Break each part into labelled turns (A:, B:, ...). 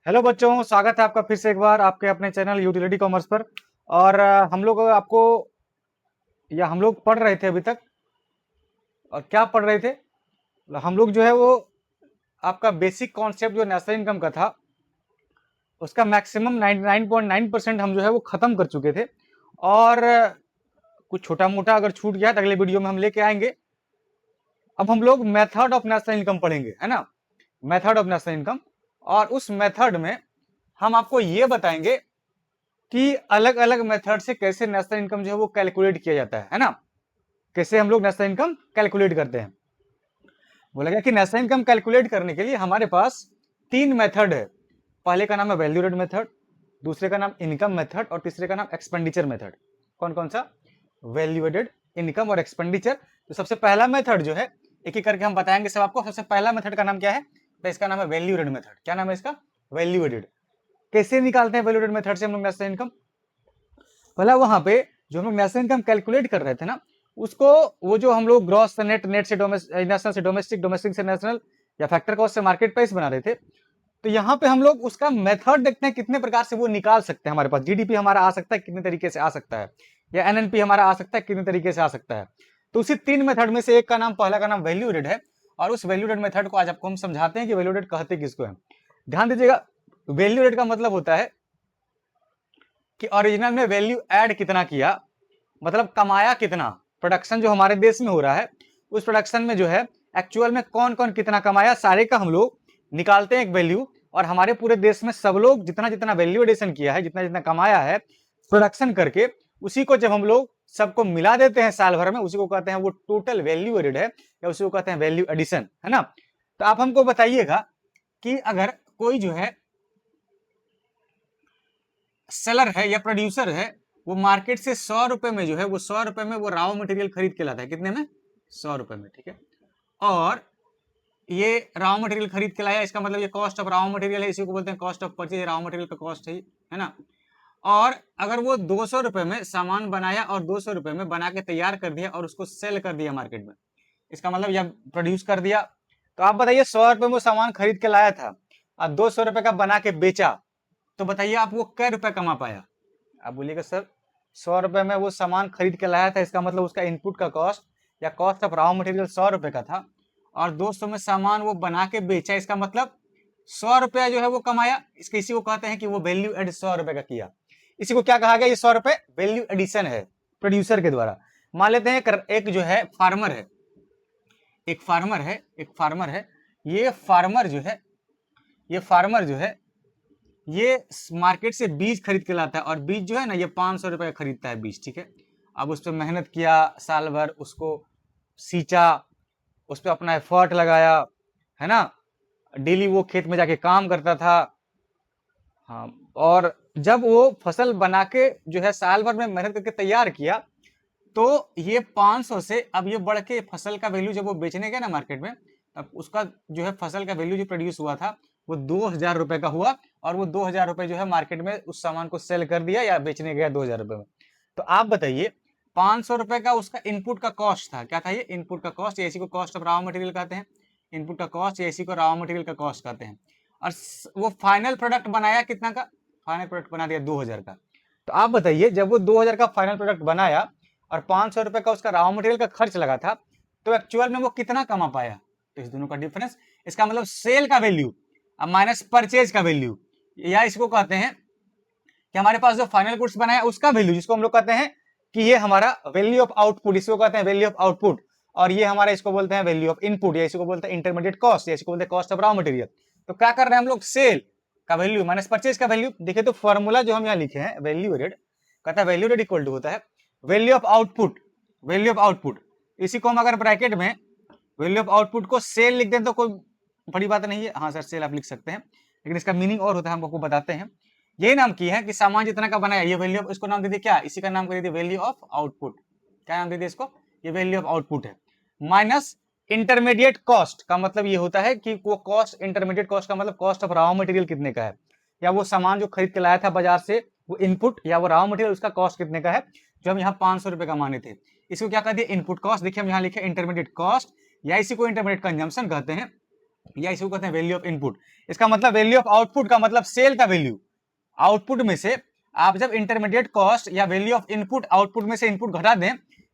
A: Hello बच्चों, स्वागत है आपका फिर से एक बार आपके अपने चैनल यूटिलिटी कॉमर्स पर। और हम लोग आपको या हम लोग पढ़ रहे थे अभी तक। और क्या पढ़ रहे थे? हम लोग जो है वो आपका बेसिक कॉन्सेप्ट जो नेशनल इनकम का था उसका मैक्सिमम 99.9% हम जो है वो खत्म कर चुके थे। और कुछ छोटा मोटा अगर छूट गया तो अगले वीडियो में हम लेके आएंगे। अब हम लोग मेथड ऑफ नेशनल इनकम पढ़ेंगे, है ना। Method of national income. और उस मेथड में हम आपको ये बताएंगे कि अलग अलग मेथड से कैसे नेशनल इनकम जो है वो कैलकुलेट किया जाता है ना। कैसे हम लोग नेशनल इनकम कैलकुलेट करते हैं। बोला गया कि नेशनल इनकम कैलकुलेट करने के लिए हमारे पास तीन मेथड है। पहले का नाम है वैल्यू एडेड मेथड, दूसरे का नाम इनकम मेथड और तीसरे का नाम एक्सपेंडिचर मेथड। कौन कौन सा? वैल्यू एडेड, इनकम और एक्सपेंडिचर। तो सबसे पहला मेथड जो है एक एक करके हम बताएंगे सब आपको। सबसे पहला मेथड का नाम क्या है? तो इसका नाम है वैल्यू एडेड मेथड। क्या नाम है इसका? Value added. कैसे निकालते हैं वैल्यू एडेड मेथड से हम लोग नेशनल इनकम? पहला वहां पे जो हम लोग नेशनल इनकम कैलकुलेट कर रहे थे ना, उसको वो जो हम लोग ग्रॉस से नेट, नेट से नेशनल से डोमेस्टिक, डोमेस्टिक से नेशनल या फैक्टर कॉस्ट से मार्केट प्राइस बना रहे थे। तो यहाँ पे हम लोग उसका मेथड देखते हैं कितने प्रकार से वो निकाल सकते हैं। हमारे पास जीडीपी हमारा आ सकता है कितने तरीके से आ सकता है, या एनएनपी हमारा आ सकता है कितने तरीके से आ सकता है। तो उसी तीन मेथड में से एक का नाम, पहला का नाम वैल्यू एडेड है। और उस वैल्यू एडेड मेथड को आज आपको हम समझाते हैं कि वैल्यू एडेड कहते किसको है। ध्यान दीजिएगा, वैल्यू एडेड का मतलब होता है कि ओरिजिनल में वैल्यू ऐड कितना किया, मतलब कमाया कितना। प्रोडक्शन जो हमारे देश में हो रहा है उस प्रोडक्शन में जो है एक्चुअल में कौन कौन कितना कमाया, सारे का हम लोग निकालते हैं एक वैल्यू। और हमारे पूरे देश में सब लोग जितना जितना वैल्यू एडिशन किया है, जितना जितना कमाया है प्रोडक्शन करके, उसी को जब हम लोग सबको मिला देते हैं साल भर में, उसी को कहते हैं वो टोटल वैल्यू एडेड है, या उसी को कहते हैं वैल्यू एडिशन, है ना। तो आप हमको बताइएगा कि अगर कोई जो है सेलर है या प्रोड्यूसर है, वो मार्केट से 100 रुपए में जो है वो 100 रुपए में वो रॉ मटेरियल खरीद के लाता है। कितने में? 100 रुपए में, ठीक है। और ये रॉ मटेरियल खरीद के लाया, इसका मतलब ये कॉस्ट ऑफ रॉ मटेरियल है, इसी को बोलते हैं cost of purchase. Raw material का कॉस्ट है ना। और अगर वो 200 रुपए में सामान बनाया और 200 रुपए में बना के तैयार कर दिया और उसको सेल कर दिया मार्केट में, इसका मतलब यह प्रोड्यूस कर दिया। तो आप बताइए 100 रुपए में वो सामान खरीद के लाया था और 200 रुपए का बना के बेचा, तो बताइए आप वो कै रुपए कमा पाया? आप बोलिएगा सर 100 रुपए में वो सामान खरीद के लाया था, इसका मतलब उसका इनपुट का कॉस्ट या कॉस्ट ऑफ रॉ मटेरियल 100 रुपए का था, और 200 में सामान वो बना के बेचा, इसका मतलब 100 रुपया जो है वो कमाया। इसके इसी को कहते हैं कि वो वैल्यू एड 100 रुपए का किया। इसी को क्या कहा गया? ये 100 रुपए वैल्यू एडिशन है प्रोड्यूसर के द्वारा। मान लेते हैं एक जो है फार्मर है, एक फार्मर है। ये फार्मर जो है, ये मार्केट से बीज खरीद के लाता है, और बीज जो है ना ये 500 रुपए का खरीदता है बीज, ठीक है। अब उस पर मेहनत किया साल भर, उसको सींचा, उस पर अपना एफर्ट लगाया, है ना। डेली वो खेत में जाके काम करता था। हाँ, और जब वो फसल बना के जो है साल भर में मेहनत करके तैयार किया, तो ये 500 से अब ये बढ़ के फसल का वैल्यू जब वो बेचने गया ना मार्केट में, तब उसका जो है फसल का वैल्यू जो प्रोड्यूस हुआ था वो 2000 रुपए का हुआ। और वो 2000 रुपए जो है मार्केट में उस सामान को सेल कर दिया या बेचने गया 2000 रुपए में। तो आप बताइए 500 रुपए का उसका इनपुट का कॉस्ट था। क्या था ये? इनपुट का कॉस्ट, या इसी को कॉस्ट ऑफ रॉ मटेरियल कहते हैं। इनपुट का कॉस्ट या इसी को रॉ मटेरियल का कॉस्ट कहते हैं। और वो फाइनल प्रोडक्ट बनाया कितना का? फाइनल प्रोडक्ट बना दिया 2000 का। तो आप बताइए जब वो 2000 का फाइनल प्रोडक्ट बनाया और 500 रुपए का उसका रॉ मटेरियल का खर्च लगा था, तो एक्चुअल में वो कितना कमा पाया? तो इस दोनों का डिफरेंस, इसका मतलब सेल का वैल्यू अब माइनस परचेज का वैल्यू, या इसको कहते हैं कि हमारे पास जो फाइनल गुड्स बनाया उसका वैल्यू, जिसको हम लोग कहते हैं कि ये हमारा वैल्यू ऑफ आउटपुट, इसको कहते हैं वैल्यू ऑफ आउटपुट। और ये हमारा इसको बोलते हैं वैल्यू ऑफ इनपुट, या इसको बोलते हैं इंटरमीडिएट कॉस्ट, या इसको बोलते हैं कॉस्ट ऑफ रॉ मटेरियल। तो क्या कर रहे हैं हम लोग? सेल का वैल्यू माइनस परचेज का वैल्यू। देखिए तो फॉर्मूला जो हम यहाँ लिखे हैं वैल्यू एडेड, कहता है वैल्यू एडेड इक्वल टू होता है value of output, value of output. इसी को हम अगर ब्रैकेट में वैल्यू ऑफ आउटपुट को सेल लिख दें तो कोई बड़ी बात नहीं है। हाँ सर सेल आप लिख सकते हैं, लेकिन इसका मीनिंग और होता है, हम आपको बताते हैं। यही नाम की है कि सामान जितना का बनाया, ये वैल्यू ऑफ, इसको नाम दे दिया क्या? इसी का नाम कर दिया वैल्यू ऑफ आउटपुट। क्या नाम दे दिया इसको? ये वैल्यू ऑफ आउटपुट है। माइनस इंटरमीडिएट कॉस्ट का मतलब ये होता है कि वो कॉस्ट, इंटरमीडिएट कॉस्ट का मतलब कॉस्ट ऑफ रॉ मटेरियल कितने का है, या वो सामान जो खरीद के लाया था बाजार से, वो इनपुट या वो रॉ मटेरियल, उसका कॉस्ट कितने का है, जो हम यहाँ 500 रुपए का माने थे। इसको क्या कहते हैं? Input cost. देखिए हम यहाँ लिखे इंटरमीडिएट कॉस्ट, या इसी को इंटरमीडिएट कंजम्पशन कहते हैं। या इसी को कहते हैं वैल्यू ऑफ इनपुट। इसका मतलब वैल्यू ऑफ आउटपुट का मतलब सेल का वैल्यू, आउटपुट में से आप जब इंटरमीडिएट कॉस्ट या वैल्यू ऑफ इनपुट आउटपुट में से इनपुट घटा दें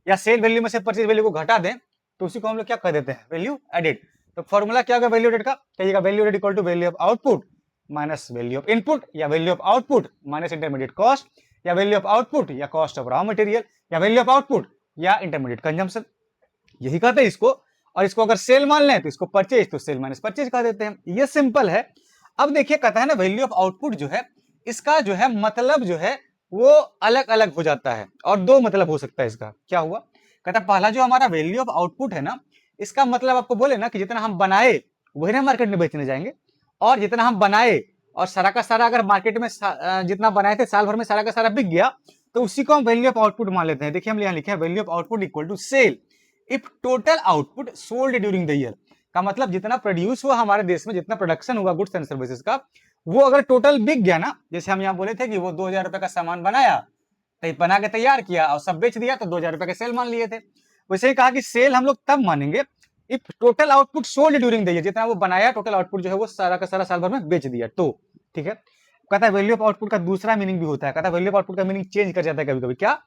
A: या सेल वैल्यू में से परचेज वैल्यू को घटा दें तो उसी को हम लोग क्या कह देते हैं, वैल्यू एडेड। तो फॉर्मूला क्या होगा वैल्यू एडेड का, कहिएगा value added equal to value of output minus value of input या value of output minus intermediate cost या वैल्यू ऑफ आउटपुट या कॉस्ट ऑफ रॉ मटेरियल या वैल्यू ऑफ आउटपुट या इंटरमीडिएट कंजम्पशन, यही कहते हैं इसको। और इसको अगर सेल मान लें तो इसको परचेज, तो सेल माइनस परचेज कह देते हैं, ये सिंपल है। अब देखिए कहता है ना वैल्यू ऑफ आउटपुट जो है इसका जो है मतलब जो है वो अलग अलग हो जाता है और दो मतलब हो सकता है इसका। क्या हुआ, कहता है पहला जो हमारा वैल्यू ऑफ आउटपुट है ना इसका मतलब आपको बोले ना कि जितना हम बनाए वही ना मार्केट में बेचने जाएंगे, और जितना हम बनाए और सारा का सारा अगर मार्केट में जितना बनाए थे साल भर में सारा का सारा बिक गया तो उसी को हम वैल्यू ऑफ आउटपुट मान लेते हैं। देखिए हम यहाँ लिखे हैं value of output equal to sale if total output sold during the year, का मतलब जितना प्रोड्यूस हुआ हमारे देश में, जितना प्रोडक्शन हुआ गुड्स एंड सर्विसेज का, वो अगर टोटल बिक गया ना, जैसे हम यहाँ बोले थे कि वो 2000 रुपए का सामान बनाया तो बना के तैयार किया और सब बेच दिया तो 2000 रुपए के सेल मान लिए थे, वैसे ही कहा कि सेल हम लोग तब मानेंगे if total output sold during the year, जितना वो बनाया टोटल आउटपुट जो है वो सारा का सारा साल भर में बेच दिया तो, ठीक है। कहता है वैल्यू ऑफ आउटपुट का दूसरा मीनिंग भी होता है, कहता है वैल्यू ऑफ आउटपुट का मीनिंग चेंज कर जाता है कभी कभी। क्या,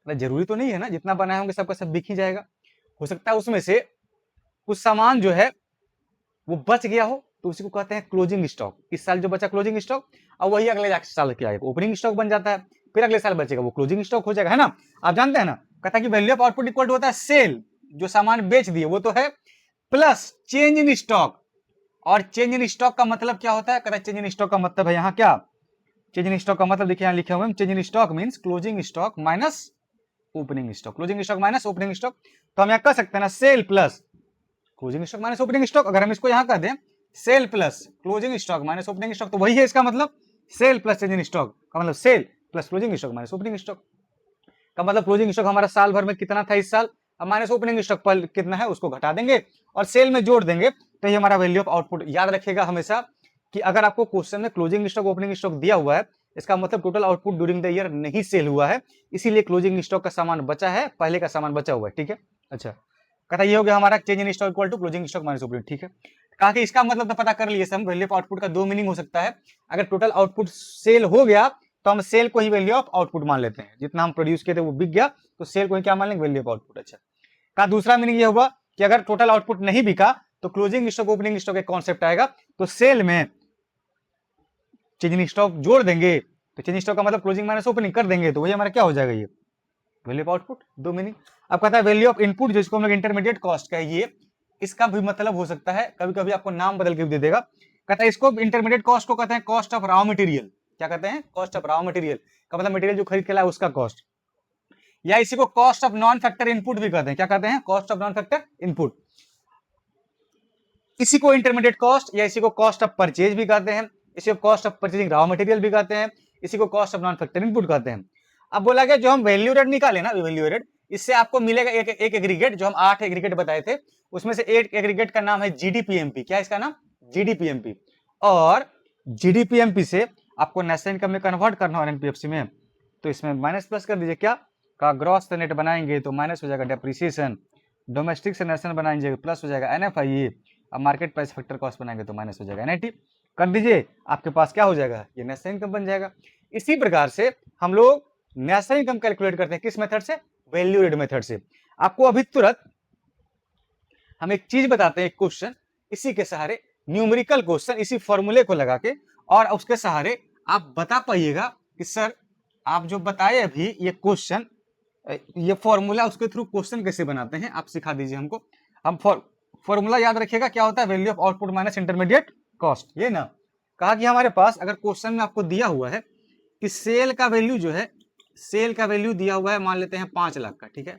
A: जरूरी तो नहीं है ना जितना बनाए होंगे सबका सब बिक ही जाएगा, हो सकता है उसमें से कुछ सामान जो है वो बच गया हो तो उसी को कहते हैं क्लोजिंग स्टॉक। इस साल जो बचा क्लोजिंग स्टॉक और वही अगले साल क्या आएगा ओपनिंग स्टॉक बन जाता है, फिर अगले साल बचेगा वो क्लोजिंग स्टॉक हो जाएगा, है ना। आप जानते हैं ना, कहता है कि value of output equal to होता है सेल, जो सामान बेच दिए वो तो है, प्लस चेंज इन स्टॉक। और चेंज इन स्टॉक का मतलब क्या होता है, कहता है चेंज इन स्टॉक का मतलब है यहाँ क्या, चेंज इन स्टॉक का मतलब देखिए यहाँ लिखे हुए हैं, change in stock means closing stock minus opening stock, closing stock minus opening stock. तो हम यहाँ कह सकते हैं ना sale plus closing stock minus opening stock, अगर हम इसको यहाँ कर दें sale plus closing stock minus opening stock तो वही है इसका मतलब, sale plus change in stock का मतलब sale plus closing stock minus opening stock का मतलब क्लोजिंग स्टॉक हमारा साल भर में कितना था इस साल, अब माइनस ओपनिंग स्टॉक पर कितना है उसको घटा देंगे और सेल में जोड़ देंगे तो ये हमारा वैल्यू ऑफ आउटपुट। याद रखिएगा हमेशा कि अगर आपको क्वेश्चन में क्लोजिंग स्टॉक ओपनिंग स्टॉक दिया हुआ है इसका मतलब total output during the year नहीं सेल हुआ है, इसीलिए क्लोजिंग स्टॉक का सामान बचा है, पहले का सामान बचा हुआ है, ठीक है। अच्छा, कहता ये हो गया हमारा change in stock equal to closing stock minus opening, ठीक है। कहा कि इसका मतलब तो पता कर लिए हम, वैल्यू ऑफ आउटपुट का दो मीनिंग हो सकता है, अगर टोटल आउटपुट सेल हो गया तो हम सेल को ही वैल्यू ऑफ आउटपुट मान लेते हैं, जितना हम प्रोड्यूस किए थे वो बिक गया तो सेल को ही क्या मान लेंगे, वैल्यू ऑफ आउटपुट। अच्छा, का दूसरा मीनिंग ये होगा कि अगर टोटल आउटपुट नहीं बिका तो क्लोजिंग स्टॉक ओपनिंग स्टॉक एक कॉन्सेप्ट आएगा, तो सेल में चेंज इन स्टॉक जोड़ देंगे तो चेंज स्टॉक का मतलब क्लोजिंग माइनस ओपनिंग कर देंगे तो वही हमारा क्या हो जाएगा, ये वैल्यू ऑफ आउटपुट, दो मीनिंग। अब कहता है वैल्यू ऑफ इनपुट जिसको हम लोग इंटरमीडिएट कॉस्ट कहिए, इसका भी मतलब हो सकता है, कभी कभी आपको नाम बदल के भी दे देगा। कहता है इसको इंटरमीडिएट कॉस्ट को कहते हैं कॉस्ट ऑफ रॉ मटेरियल, क्या कहते हैं, कॉस्ट ऑफ रॉ मटेरियल का मतलब मटेरियल जो खरीद के लाए उसका कॉस्ट, या इसी को cost of non factor input भी कहते हैं, क्या कहते हैं, cost of non factor input. इसी को इंटरमीडिएट कॉस्ट या इसी को कॉस्ट ऑफ परचेज भी कहते हैं, इसी को cost of purchasing raw material भी कहते हैं, इसी को cost of non factor input कहते हैं। अब बोला गया जो हम वैल्यू एडेड निकाले ना, वैल्यू एडेड, इससे आपको मिलेगा एक एग्रीगेट, जो हम 8 एग्रीगेट बताए थे उसमें से एक एग्रीगेट का नाम है जीडीपीएमपी। क्या है इसका नाम, जीडीपीएमपी। और जीडीपीएमपी से आपको नेशनल इनकम में कन्वर्ट करना हो एनपीएफसी में, तो इसमें माइनस प्लस कर दीजिए, क्या का ग्रॉस से नेट बनाएंगे तो माइनस हो जाएगा डेप्रिसिएशन, डोमेस्टिक से नेशनल बनाएंगे प्लस हो जाएगा एनएफआईए, अब मार्केट प्राइस फैक्टर कॉस्ट बनाएंगे तो माइनस हो जाएगा एनआईटी, कर दीजिए आपके पास क्या हो जाएगा, ये नेशनल इनकम बन जाएगा। इसी प्रकार से हम लोग नेशनल इनकम कैलकुलेट करते हैं, किस मेथड से, वैल्यू एडेड मेथड से। आपको अभी तुरंत हम एक चीज बताते हैं, एक क्वेश्चन, इसी के सहारे न्यूमेरिकल क्वेश्चन, इसी फॉर्मूले को लगा के और उसके सहारे आप बता पाइएगा कि सर आप जो बताए अभी ये क्वेश्चन, ये फॉर्मूला, उसके थ्रू क्वेश्चन कैसे बनाते हैं आप सिखा दीजिए हमको। हम फॉर्मूला याद रखिएगा क्या होता है, value of output minus intermediate cost, ये ना। कहा कि हमारे पास अगर क्वेश्चन में आपको दिया हुआ है कि सेल का वैल्यू जो है, सेल का वैल्यू दिया हुआ है मान लेते हैं 5 लाख का, ठीक है,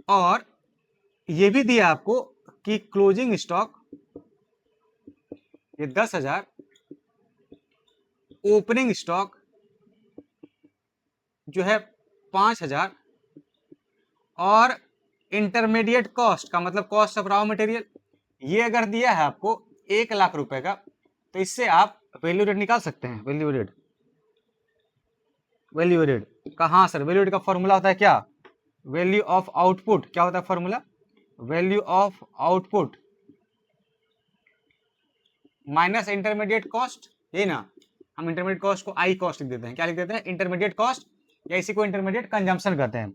A: और ये भी दिया आपको कि क्लोजिंग स्टॉक ये 10,000, ओपनिंग स्टॉक जो है 5,000, और इंटरमीडिएट कॉस्ट का मतलब कॉस्ट ऑफ रॉ मटेरियल ये अगर दिया है आपको 1 लाख रुपए का, तो इससे आप वैल्यू एडेड निकाल सकते हैं। वैल्यू एडेड, वैल्यू एडेड कहाँ सर, वैल्यू एडेड का फॉर्मूला होता है क्या, वैल्यू ऑफ आउटपुट, क्या होता है formula, value of output minus intermediate cost, ये ना, हम इंटरमीडिएट कॉस्ट को आई कॉस्ट लिख देते हैं, क्या लिख देते हैं, इंटरमीडिएट कॉस्ट, या इसी को इंटरमीडिएट कंजम्पशन कहते हैं।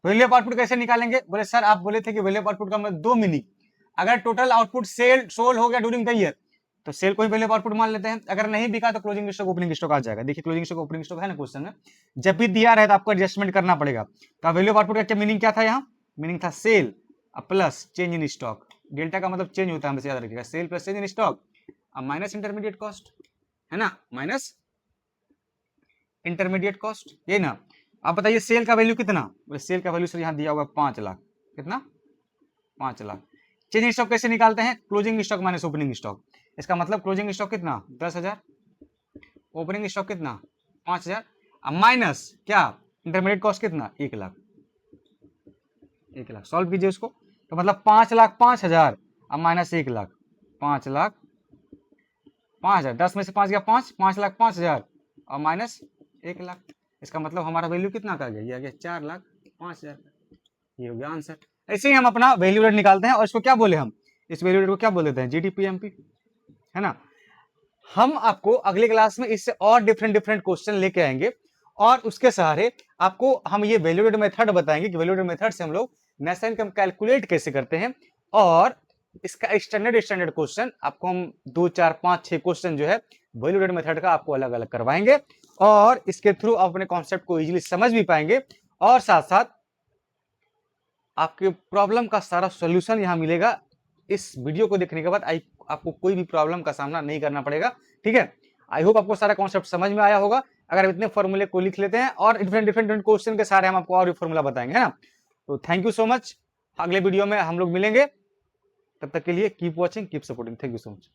A: वैल्यू ऑफ आउटपुट कैसे निकालेंगे? बोले सर आप बोले थे कि वैल्यू ऑफ आउटपुट का मतलब दो मीनिंग, अगर टोटल आउटपुट सेल सोल हो गया ड्यूरिंग द ईयर तो सेल को ही वैल्यू ऑफ आउटपुट मान लेते हैं, अगर नहीं बिका तो क्लोजिंग स्टॉक ओपनिंग स्टॉक आ जाएगा। देखिए क्लोजिंग स्टॉक ओपनिंग स्टॉक है ना क्वेश्चन में, जब भी दिया रहे तो आपको एडजस्टमेंट करना पड़ेगा। तो वैल्यू ऑफ आउटपुट का क्या मीनिंग क्या था, यहाँ मीनिंग था sale plus change in stock, delta का मतलब चेंज होता है, हमेशा याद रखिएगा, sale plus change in stock अब माइनस इंटरमीडिएट कॉस्ट, है ना, माइनस इंटरमीडिएट कॉस्ट, ये ना। आप बताइए सेल का वैल्यू कितना, बोले सेल का वैल्यू सर यहाँ दिया हुआ 5 लाख, कितना 5 लाख। चेंज इन स्टॉक कैसे निकालते हैं, closing stock minus opening stock, इसका मतलब क्लोजिंग स्टॉक कितना 10,000, ओपनिंग स्टॉक कितना 5,000, अब माइनस क्या इंटरमीडिएट कॉस्ट कितना 1 लाख, 1 लाख। सॉल्व कीजिए उसको, तो मतलब 5 लाख 5,000 अब माइनस 1 लाख, 5 लाख 5,000, 10 में से 5 गया 5 लाख 5,000 और माइनस 1 लाख। इसका मतलब हमारा वैल्यू कितना का गया, ये आ गया 4,05,000, ये हो गया आंसर। ऐसे ही हम अपना वैल्यू रेट निकालते हैं और इसको क्या बोले, हम इस वैल्यू रेट को क्या बोल देते हैं, जीडीपीएमपी, है ना। हम आपको अगले क्लास में इससे और डिफरेंट डिफरेंट क्वेश्चन लेके आएंगे और उसके सहारे आपको हम ये वैल्यू रेट मेथड बताएंगे कि वैल्यू रेट मेथड से हम लोग नेशनल इनकम कैलकुलेट कैसे करते हैं, और इसका स्टैंडर्ड क्वेश्चन आपको हम 2 4 5 6 क्वेश्चन जो है वैल्यू रेट मेथड का आपको अलग अलग करवाएंगे, और इसके थ्रू आप अपने कॉन्सेप्ट को इजीली समझ भी पाएंगे, और साथ साथ आपके प्रॉब्लम का सारा सॉल्यूशन यहाँ मिलेगा। इस वीडियो को देखने के बाद आपको कोई भी प्रॉब्लम का सामना नहीं करना पड़ेगा, ठीक है। आई होप आपको सारा कॉन्सेप्ट समझ में आया होगा। अगर इतने फॉर्मूले को लिख लेते हैं और डिफरेंट डिफरेंट क्वेश्चन के सारे हम आपको और भी फॉर्मूला बताएंगे, है ना। तो थैंक यू सो मच, अगले वीडियो में हम लोग मिलेंगे, तब तक के लिए keep watching keep supporting, thank you so much.